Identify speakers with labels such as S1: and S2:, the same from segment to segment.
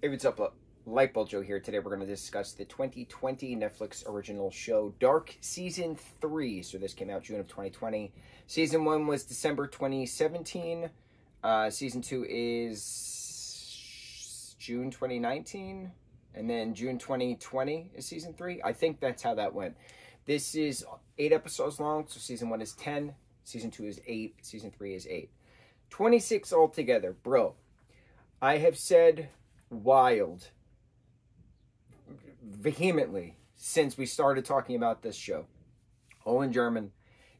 S1: Hey, what's up? Lightboltjoe here. Today we're going to discuss the 2020 Netflix original show Dark Season 3. So this came out June of 2020. Season 1 was December 2017. Season 2 is June 2019. And then June 2020 is Season 3. I think that's how that went. This is 8 episodes long. So Season 1 is 10. Season 2 is 8. Season 3 is 8. 26 altogether. Bro, I have said wild vehemently since we started talking about this show. All in German.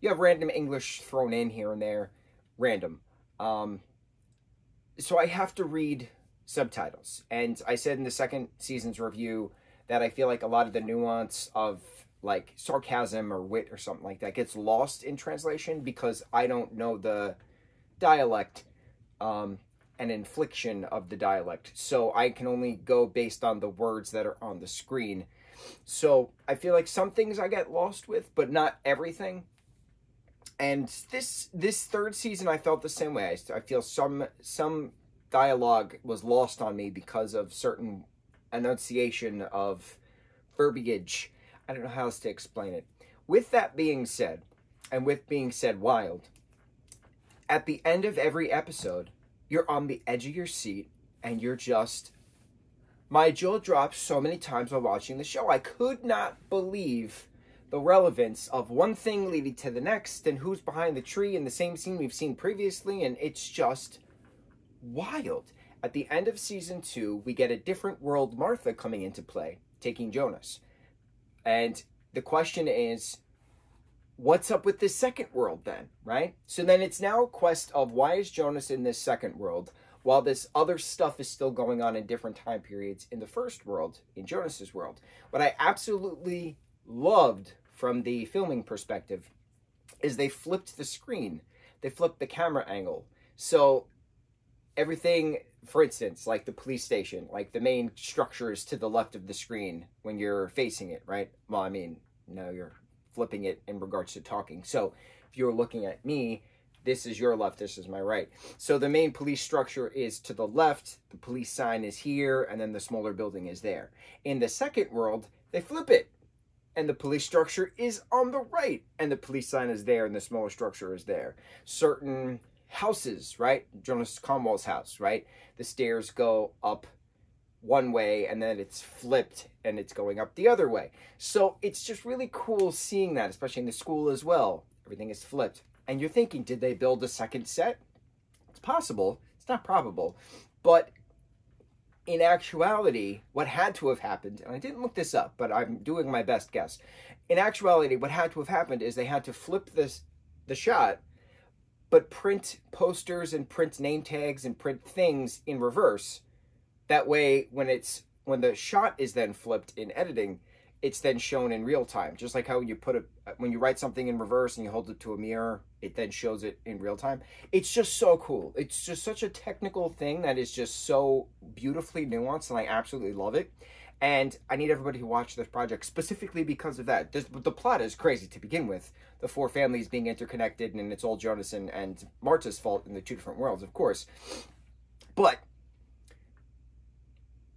S1: You have random English thrown in here and there. Random. So I have to read subtitles. And I said in the second season's review that I feel like a lot of the nuance of like sarcasm or wit or something like that gets lost in translation because I don't know the dialect and infliction of the dialect. So I can only go based on the words that are on the screen. So I feel like some things I get lost with, but not everything. And this third season, I felt the same way. I feel some dialogue was lost on me because of certain enunciation of verbiage. I don't know how else to explain it. With that being said, and with being said wild, at the end of every episode, you're on the edge of your seat, and you're just... My jaw dropped so many times while watching the show. I could not believe the relevance of one thing leading to the next, and who's behind the tree in the same scene we've seen previously, and it's just wild. At the end of Season 2, we get a different world Martha coming into play, taking Jonas. And the question is, what's up with this second world then, right? So then it's now a quest of why is Jonas in this second world while this other stuff is still going on in different time periods in the first world, in Jonas's world. What I absolutely loved from the filming perspective is they flipped the screen. They flipped the camera angle. So everything, for instance, like the police station, like the main structure is to the left of the screen when you're facing it, right? Well, I mean, no, you're flipping it in regards to talking. So if you're looking at me, this is your left, this is my right. So the main police structure is to the left, the police sign is here, and then the smaller building is there. In the second world, they flip it, and the police structure is on the right, and the police sign is there, and the smaller structure is there. Certain houses, right? Jonas Conwell's house, right? The stairs go up one way and then it's flipped and it's going up the other way. So it's just really cool seeing that, especially in the school as well. Everything is flipped. And you're thinking, did they build a second set? It's possible. It's not probable. But in actuality, what had to have happened, and I didn't look this up, but I'm doing my best guess. In actuality, what had to have happened is they had to flip the shot, but print posters and print name tags and print things in reverse. That way, when the shot is then flipped in editing, it's then shown in real time. Just like how when you write something in reverse and you hold it to a mirror, it then shows it in real time. It's just so cool. It's just such a technical thing that is just so beautifully nuanced, and I absolutely love it. And I need everybody to watch this project specifically because of that. The plot is crazy to begin with. The four families being interconnected, and it's all Jonas and Marta's fault in the two different worlds, of course. But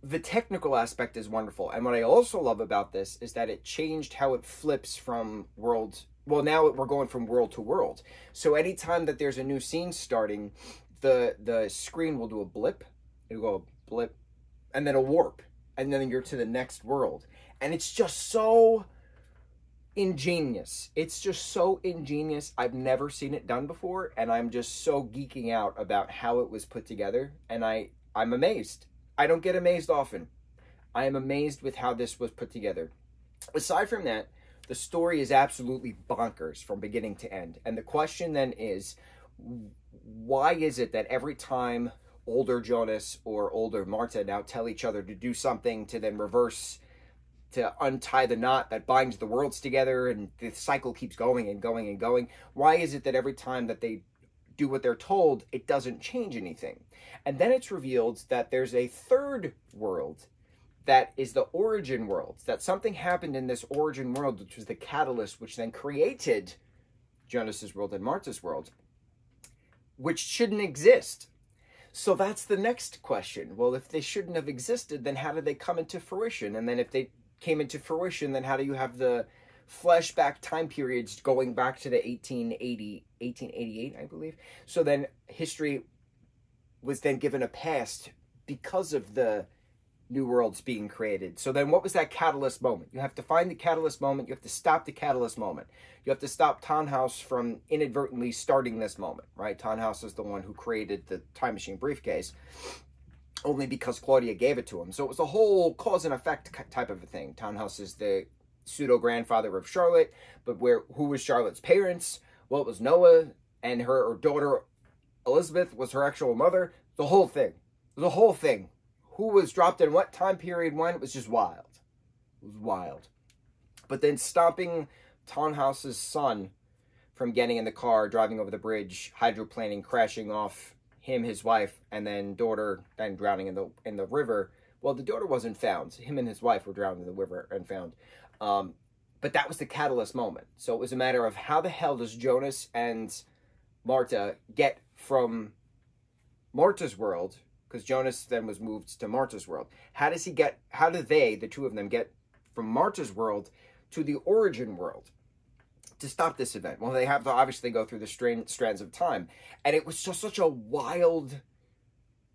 S1: the technical aspect is wonderful. And what I also love about this is that it changed how it flips from world... Well, now we're going from world to world. So anytime that there's a new scene starting, the screen will do a blip. It'll go blip, and then a warp. And then you're to the next world. And it's just so ingenious. It's just so ingenious. I've never seen it done before. And I'm just so geeking out about how it was put together. And I'm amazed. I don't get amazed often. I am amazed with how this was put together. Aside from that, the story is absolutely bonkers from beginning to end. And the question then is, why is it that every time older Jonas or older Marta now tell each other to do something to then reverse, to untie the knot that binds the worlds together, and the cycle keeps going and going and going, why is it that every time that they do what they're told, it doesn't change anything? And then it's revealed that there's a third world that is the origin world, that something happened in this origin world, which was the catalyst, which then created Jonas's world and Marta's world, which shouldn't exist. So that's the next question. Well, if they shouldn't have existed, then how did they come into fruition? And then if they came into fruition, then how do you have the flashback time periods going back to the 1888, I believe? So then history was then given a past because of the new worlds being created. So then what was that catalyst moment? You have to find the catalyst moment. You have to stop the catalyst moment. You have to stop Tannhaus from inadvertently starting this moment, right? Tannhaus is the one who created the time machine briefcase only because Claudia gave it to him. So it was a whole cause and effect type of a thing. Tannhaus is the pseudo-grandfather of Charlotte, but who was Charlotte's parents? Well, it was Noah, and her daughter Elizabeth was her actual mother. The whole thing. The whole thing. Who was dropped in what time period when? It was just wild. It was wild. But then stopping Tannhaus's son from getting in the car, driving over the bridge, hydroplaning, crashing off him, his wife, and then daughter, then drowning in the river. Well, the daughter wasn't found. Him and his wife were drowned in the river and found. But that was the catalyst moment. So it was a matter of how the hell does Jonas and Marta get from Marta's world, because Jonas then was moved to Marta's world. How do they, the two of them, get from Marta's world to the origin world to stop this event? Well, they have to obviously go through the strands of time. And it was just such a wild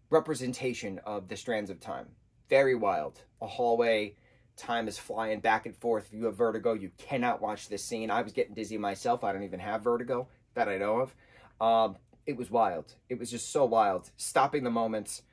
S1: representation of the strands of time. Very wild. A hallway, time is flying back and forth. If you have vertigo, you cannot watch this scene. I was getting dizzy myself. I don't even have vertigo that I know of. It was wild. It was just so wild. Stopping the moments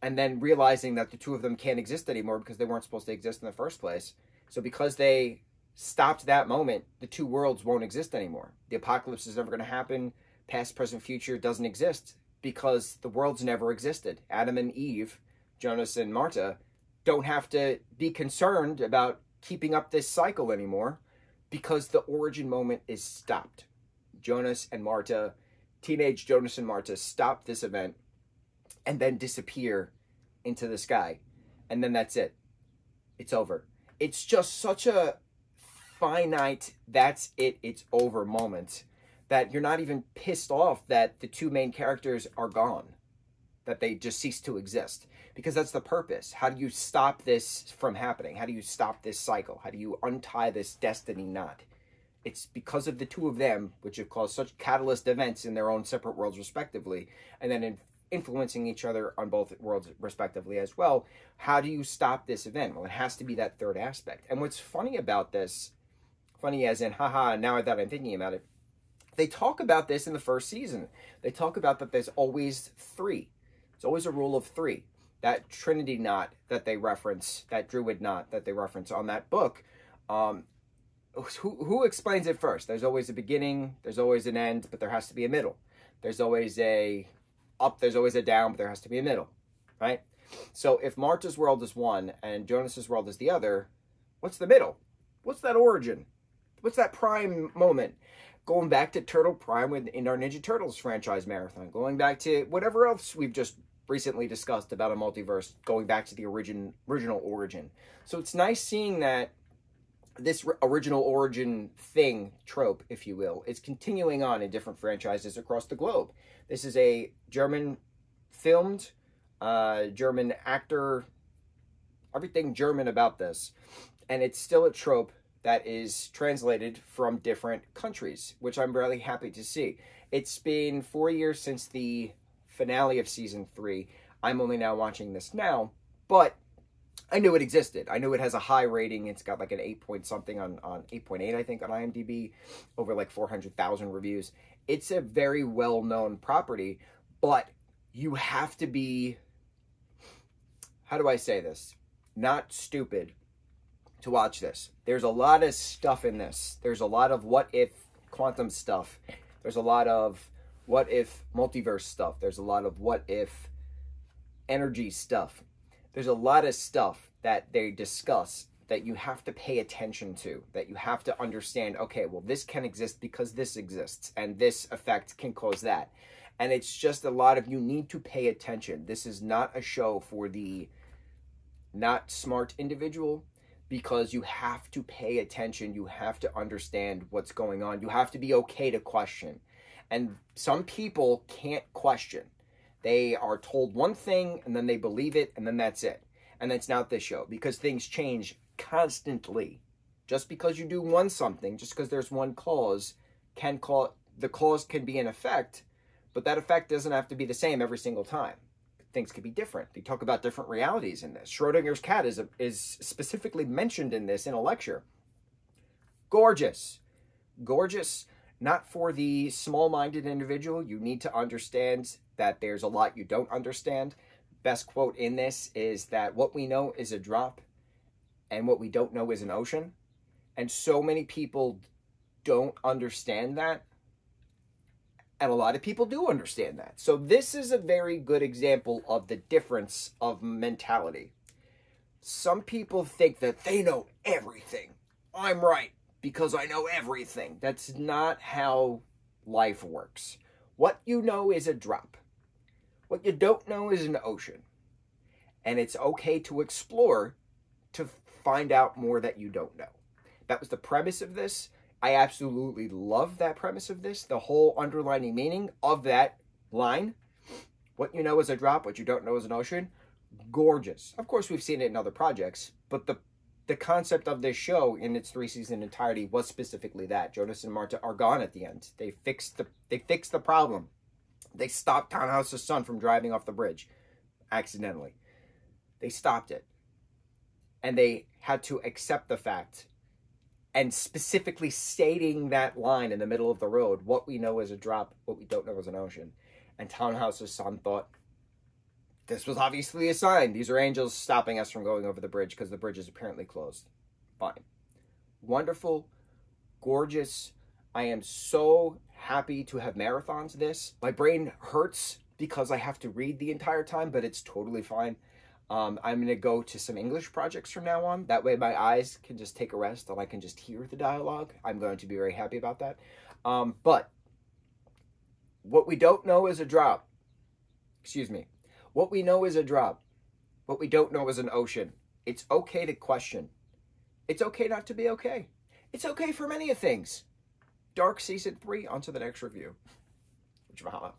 S1: and then realizing that the two of them can't exist anymore because they weren't supposed to exist in the first place. So because they stopped that moment, the two worlds won't exist anymore. The apocalypse is never going to happen. Past, present, future doesn't exist because the worlds never existed. Adam and Eve, Jonas and Marta, don't have to be concerned about keeping up this cycle anymore because the origin moment is stopped. Jonas and Marta, teenage Jonas and Marta, stop this event and then disappear into the sky. And then that's it. It's over. It's just such a finite, that's it, it's over moment that you're not even pissed off that the two main characters are gone, that they just cease to exist, because that's the purpose. How do you stop this from happening? How do you stop this cycle? How do you untie this destiny knot? It's because of the two of them, which have caused such catalyst events in their own separate worlds respectively, and then influencing each other on both worlds respectively as well. How do you stop this event? Well, it has to be that third aspect. And what's funny about this, funny as in, haha, now that I'm thinking about it, they talk about this in the first season. They talk about that there's always three. It's always a rule of three. That Trinity knot that they reference, that Druid knot that they reference on that book, who explains it first? There's always a beginning, there's always an end, but there has to be a middle. There's always a up, there's always a down, but there has to be a middle, right? So if Marta's world is one and Jonas's world is the other, what's the middle? What's that origin? What's that prime moment? Going back to Turtle Prime in our Ninja Turtles franchise marathon, going back to whatever else we've just recently discussed about a multiverse, going back to the original origin. So it's nice seeing that this original origin thing, trope, if you will, is continuing on in different franchises across the globe. This is a German filmed, German actor, everything German about this. And it's still a trope that is translated from different countries, which I'm really happy to see. It's been 4 years since the finale of season 3. I'm only now watching this now, but I knew it existed. I knew it has a high rating. It's got like an 8 point something on 8.8, I think, on IMDb, over like 400,000 reviews. It's a very well-known property, but you have to be, how do I say this? Not stupid to watch this. There's a lot of stuff in this. There's a lot of what if quantum stuff. There's a lot of what if multiverse stuff. There's a lot of what if energy stuff. There's a lot of stuff that they discuss that you have to pay attention to, that you have to understand, okay, well, this can exist because this exists, and this effect can cause that. And it's just a lot of, you need to pay attention. This is not a show for the not smart individual, because you have to pay attention. You have to understand what's going on. You have to be okay to question. And some people can't question. They are told one thing and then they believe it and then that's it. And that's not this show, because things change constantly. Just because you do one something, just because there's one clause, the clause can be in effect, but that effect doesn't have to be the same every single time. Things could be different. They talk about different realities in this. Schrodinger's cat is specifically mentioned in this in a lecture. Gorgeous. Gorgeous, not for the small-minded individual. You need to understand that there's a lot you don't understand. Best quote in this is that what we know is a drop and what we don't know is an ocean. And so many people don't understand that. And a lot of people do understand that. So this is a very good example of the difference of mentality. Some people think that they know everything. I'm right because I know everything. That's not how life works. What you know is a drop. What you don't know is an ocean. And it's okay to explore to find out more that you don't know. That was the premise of this. I absolutely love that premise of this. The whole underlining meaning of that line. What you know is a drop, what you don't know is an ocean. Gorgeous. Of course, we've seen it in other projects, but the concept of this show in its 3-season entirety was specifically that. Jonas and Marta are gone at the end. They fixed the problem. They stopped Townhouse's son from driving off the bridge accidentally. They stopped it. And they had to accept the fact, and specifically stating that line in the middle of the road, what we know is a drop, what we don't know is an ocean. And Townhouse's son thought, this was obviously a sign. These are angels stopping us from going over the bridge because the bridge is apparently closed. Fine. Wonderful. Gorgeous. I am so happy to have marathons this. My brain hurts because I have to read the entire time, but it's totally fine. I'm going to go to some English projects from now on. That way my eyes can just take a rest and I can just hear the dialogue. I'm going to be very happy about that. But what we don't know is a drop. Excuse me. What we know is a drop. What we don't know is an ocean. It's okay to question. It's okay not to be okay. It's okay for many of things. Dark Season 3, on to the next review. Mucho mahalo.